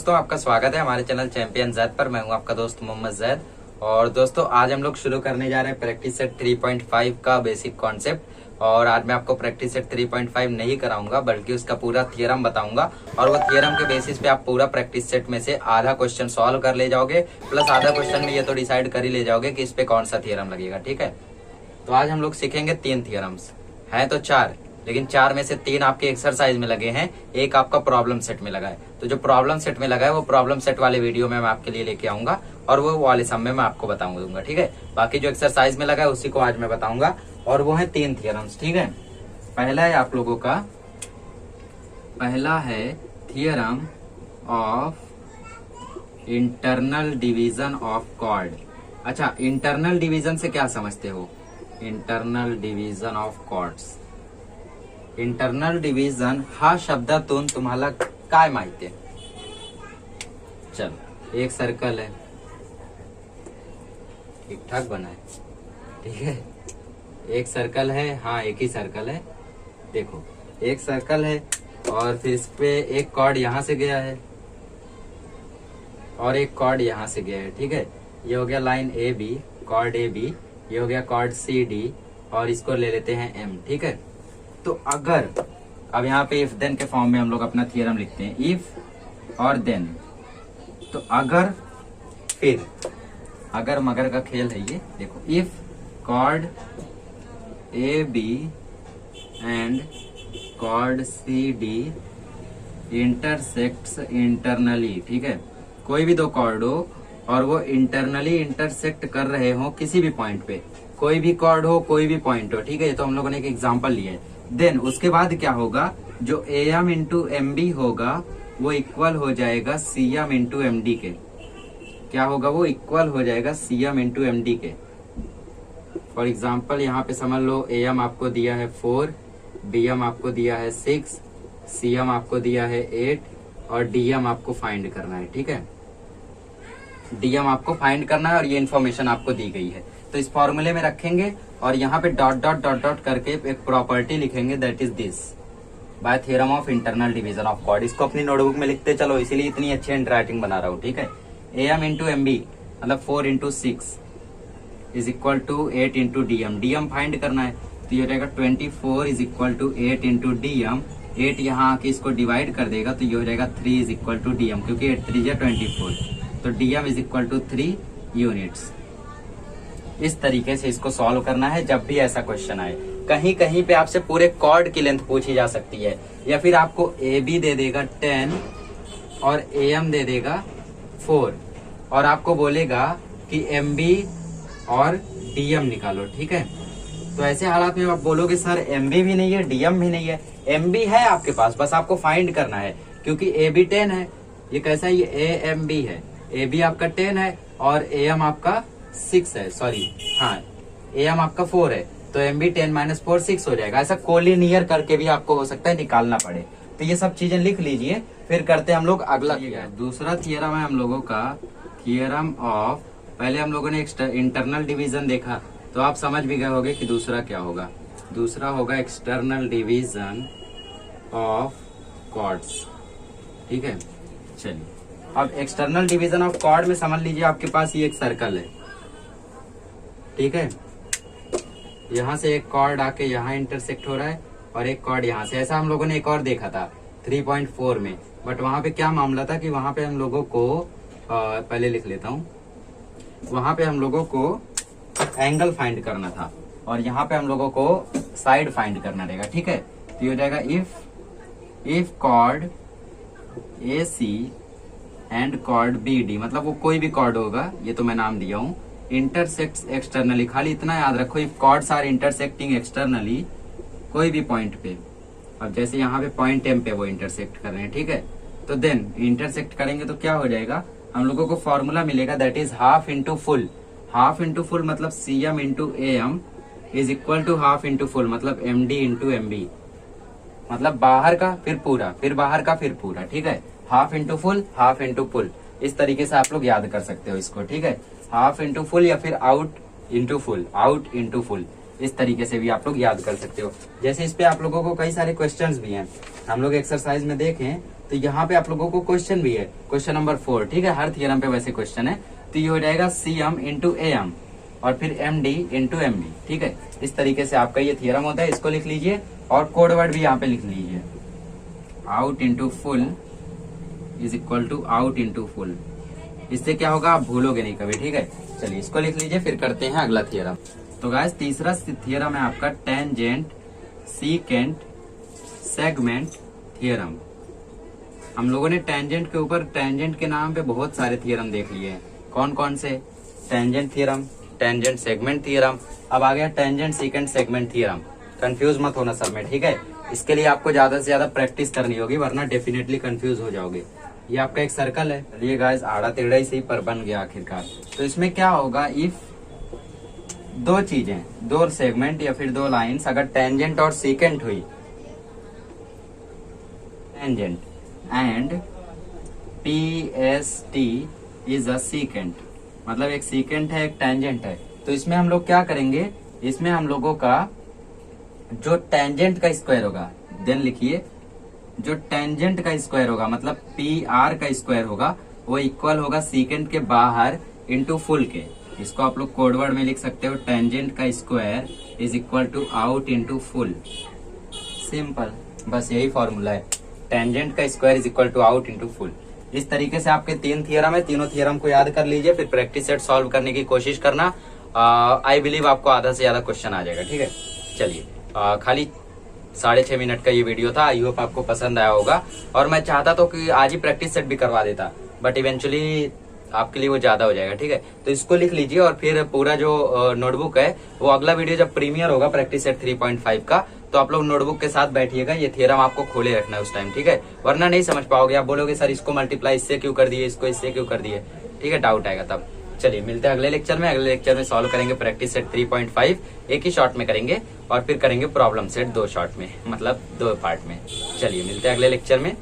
दोस्तों, आपका स्वागत है हमारे चैनल चैंपियन जैद पर। मैं हूं आपका दोस्त मोहम्मद जैद। और दोस्तों, आज हम लोग शुरू करने जा रहे हैं प्रैक्टिस सेट 3.5 का बेसिक कॉन्सेप्ट। और आज मैं आपको प्रैक्टिस सेट 3.5 नहीं कराऊंगा, बल्कि उसका पूरा थियरम बताऊंगा। और वो थियरम के बेसिस पे आप पूरा प्रैक्टिस सेट में से आधा क्वेश्चन सॉल्व कर ले जाओगे, प्लस आधा क्वेश्चन में ये तो डिसाइड कर ही ले जाओगे कि इस पे कौन सा थियरम लगेगा। ठीक है, तो आज हम लोग सीखेंगे 3 थियरम्स। हैं तो 4, लेकिन 4 में से 3 आपके एक्सरसाइज में लगे हैं, एक आपका प्रॉब्लम सेट में लगा है। तो जो प्रॉब्लम सेट में लगा है वो प्रॉब्लम सेट वाले वीडियो में मैं आपके लिए लेके आऊंगा और वो वाले सम में मैं आपको बताऊंगा। ठीक है, बाकी जो एक्सरसाइज में लगा है उसी को आज मैं बताऊंगा। और वो है 3 थियरम्स। ठीक है, पहला है आप लोगों का, पहला है theorem of internal division of chord. अच्छा, इंटरनल डिवीजन से क्या समझते हो? Internal division of chords. Internal division हा शब्दातून तुम्हाला काय माहिती आहे? चल, एक सर्कल है, ठीक ठाक बना है। ठीक है, एक सर्कल है, हाँ एक ही सर्कल है। देखो, एक सर्कल है और फिर इस पे एक कॉर्ड यहां से गया है और एक कॉर्ड यहां से गया है। ठीक है, ये हो गया line A B, chord A B. ये हो गया कॉर्ड सी डी और इसको ले लेते हैं एम। ठीक है, तो अगर अब यहाँ पे इफ देन के फॉर्म में हम लोग अपना थियरम लिखते हैं, इफ और देन। तो अगर, फिर, अगर मगर का खेल है ये। देखो, if chord A B and chord C D intersects internally. ठीक है, कोई भी दो कॉर्ड हो और वो इंटरनली इंटरसेक्ट कर रहे हो किसी भी पॉइंट पे, कोई भी कॉर्ड हो, कोई भी पॉइंट हो। ठीक है, ये तो हम लोगों ने एक एग्जांपल लिया है। देन उसके बाद क्या होगा, जो A M into M B होगा वो इक्वल हो जाएगा C M into M D के। क्या होगा? वो इक्वल हो जाएगा C M into M D के। फॉर एग्जाम्पल यहाँ पे समझ लो, ए एम आपको दिया है 4, बी एम आपको दिया है 6, सी एम आपको दिया है 8 और डी एम आपको फाइंड करना है। ठीक है, डी एम आपको फाइंड करना है और ये इन्फॉर्मेशन आपको दी गई है। तो इस फॉर्मूले में रखेंगे और यहाँ पे डॉट डॉट डॉट डॉट करके एक प्रॉपर्टी लिखेंगे, that is this by theorem of internal division of chord. इसको अपनी नोटबुक में लिखते चलो, इसीलिए इतनी अच्छी हैंड राइटिंग बना रहा हूँ। ठीक है, A M into M B मतलब 4 into 6 is equal to 8 into D M. D M find करना है, तो ये हो जाएगा 24 is equal to 8 into D M. 8 यहाँ आके इसको डिवाइड कर देगा तो ये हो जाएगा 3 is equal to D M, क्योंकि 8 3 या 24। तो D M is equal to 3 units. इस तरीके से इसको सॉल्व करना है जब भी ऐसा क्वेश्चन आए। कहीं कहीं पे आपसे पूरे कॉर्ड की लेंथ पूछी जा सकती है, या फिर आपको ए बी दे देगा 10 और ए एम दे देगा 4 और आपको बोलेगा कि एम बी और डी एम निकालो। ठीक है, तो ऐसे हालात में आप बोलोगे सर एम बी भी नहीं है, डी एम भी नहीं है। एम बी है आपके पास, बस आपको फाइंड करना है, क्योंकि ए बी 10 है। ये कैसा है? ये ए एम बी है। ए बी आपका 10 है और ए एम आपका 6 है, सॉरी हाँ, ए एम आपका 4 है। तो एम बी 10 माइनस 4 6 हो जाएगा। ऐसा कोलिनियर करके भी आपको हो सकता है निकालना पड़े। तो ये सब चीजें लिख लीजिए, फिर करते हैं हम लोग अगला। दूसरा थियरम है हम लोगों का, थियरम ऑफ, पहले हम लोगों ने इंटरनल डिवीजन देखा तो आप समझ भी गए होंगे कि दूसरा क्या होगा। दूसरा होगा एक्सटर्नल डिवीजन ऑफ कॉर्ड्स। ठीक है, चलिए अब एक्सटर्नल डिवीजन ऑफ कॉर्ड में समझ लीजिए आपके पास ये एक सर्कल है। ठीक है, यहाँ से एक कॉर्ड आके यहाँ इंटरसेक्ट हो रहा है और एक कॉर्ड यहाँ से। ऐसा हम लोगों ने एक और देखा था 3.4 में, बट वहां पे क्या मामला था कि वहां पे हम लोगों को पहले लिख लेता हूँ, वहां पे हम लोगों को एंगल फाइंड करना था और यहाँ पे हम लोगों को साइड फाइंड करना रहेगा। ठीक है, तो ये हो जाएगा if chord A C and chord B D, मतलब वो कोई भी कॉर्ड होगा, ये तो मैं नाम दिया हूँ, इंटरसेक्ट्स एक्सटर्नली। खाली इतना याद रखो, if chords are intersecting externally, कोई भी पॉइंट पे। अब जैसे यहाँ पे पॉइंट एम पे वो इंटरसेक्ट कर रहे हैं। ठीक है, तो देन इंटरसेक्ट करेंगे तो क्या हो जाएगा, हम लोगों को फॉर्मूला मिलेगा, that is half into full. Half into full मतलब C M into A M is equal to half into full मतलब M D into M B, मतलब बाहर का फिर पूरा, फिर बाहर का फिर पूरा। ठीक है, half into full, half into full, इस तरीके से आप लोग याद कर सकते हो इसको। ठीक है, हाफ इंटू फुल या फिर out into full, out into full, इस तरीके से भी आप लोग याद कर सकते हो। जैसे इस पे आप लोगों को कई सारे क्वेश्चंस भी हैं, हम लोग एक्सरसाइज में देखें तो यहाँ पे आप लोगों को क्वेश्चन भी है, क्वेश्चन नंबर 4, ठीक है। हर थियरम पे वैसे क्वेश्चन है। तो ये हो जाएगा CM इंटू AM और फिर MD इंटू MB, ठीक है। इस तरीके से आपका ये थियरम होता है, इसको लिख लीजिए और कोड वर्ड भी यहाँ पे लिख लीजिए, out into full is equal to out into full. इससे क्या होगा, आप भूलोगे नहीं कभी, ठीक है। चलिए इसको लिख लीजिए, फिर करते हैं अगला थियरम। तो गाइस तीसरा थियरम है आपका टेंजेंट सीकेंट सेगमेंट थियरम। हम लोगों ने टेंजेंट के ऊपर, टेंजेंट के नाम पे बहुत सारे थियरम देख लिए हैं। कौन कौन से? Tangent theorem, tangent segment theorem, अब आ गया tangent secant segment theorem. Confuse मत होना सर में, ठीक है। इसके लिए आपको ज्यादा से ज्यादा प्रैक्टिस करनी होगी, वरना डेफिनेटली कंफ्यूज हो जाओगे। ये आपका एक सर्कल है, ये गाइस आड़ा टेढ़ा ही सही पर बन गया आखिरकार। तो इसमें क्या होगा, इफ दो चीजें, दो सेगमेंट या फिर दो लाइंस अगर टेंजेंट और सीकेंट हुई, tangent and PST is a secant, मतलब एक सीकेंट है एक टेंजेंट है। तो इसमें हम लोग क्या करेंगे, इसमें हम लोगों का जो टेंजेंट का स्क्वायर होगा, देन लिखिए जो टेंजेंट का स्क्वायर होगा मतलब PR का स्क्वायर होगा, वो इक्वल होगा सीकेंट के बाहर इंटू फुल के। इसको आप लोग कोड वर्ड में लिख सकते हो, टेंजेंट का square is equal to out into full. Simple, बस यही फॉर्मूला है, टेंजेंट का square is equal to out into full. इस तरीके से आपके 3 थियरम है, तीनों थियरम को याद कर लीजिए, फिर प्रैक्टिस सेट सॉल्व करने की कोशिश करना। आई बिलीव आपको आधा से ज्यादा क्वेश्चन आ जाएगा, ठीक है। चलिए खाली 6.5 मिनट का ये वीडियो था, आई होप आपको पसंद आया होगा। और मैं चाहता तो कि आज ही प्रैक्टिस सेट भी करवा देता, बट इवेंचुअली आपके लिए वो ज्यादा हो जाएगा, ठीक है। तो इसको लिख लीजिए और फिर पूरा जो नोटबुक है वो अगला वीडियो जब प्रीमियर होगा प्रैक्टिस सेट 3.5 का, तो आप लोग नोटबुक के साथ बैठिएगा, ये थियरम आपको खोले रखना है उस टाइम, ठीक है। वरना नहीं समझ पाओगे, आप बोलोगे सर इसको मल्टीप्लाई इससे क्यों कर दिए, इसको इससे क्यों कर दिए, ठीक है, डाउट आएगा तब। चलिए मिलते हैं अगले लेक्चर में। अगले लेक्चर में सॉल्व करेंगे प्रैक्टिस सेट 3.5, एक ही शॉर्ट में करेंगे, और फिर करेंगे प्रॉब्लम सेट 2 शॉर्ट में, मतलब 2 पार्ट में। चलिए मिलते हैं अगले लेक्चर में।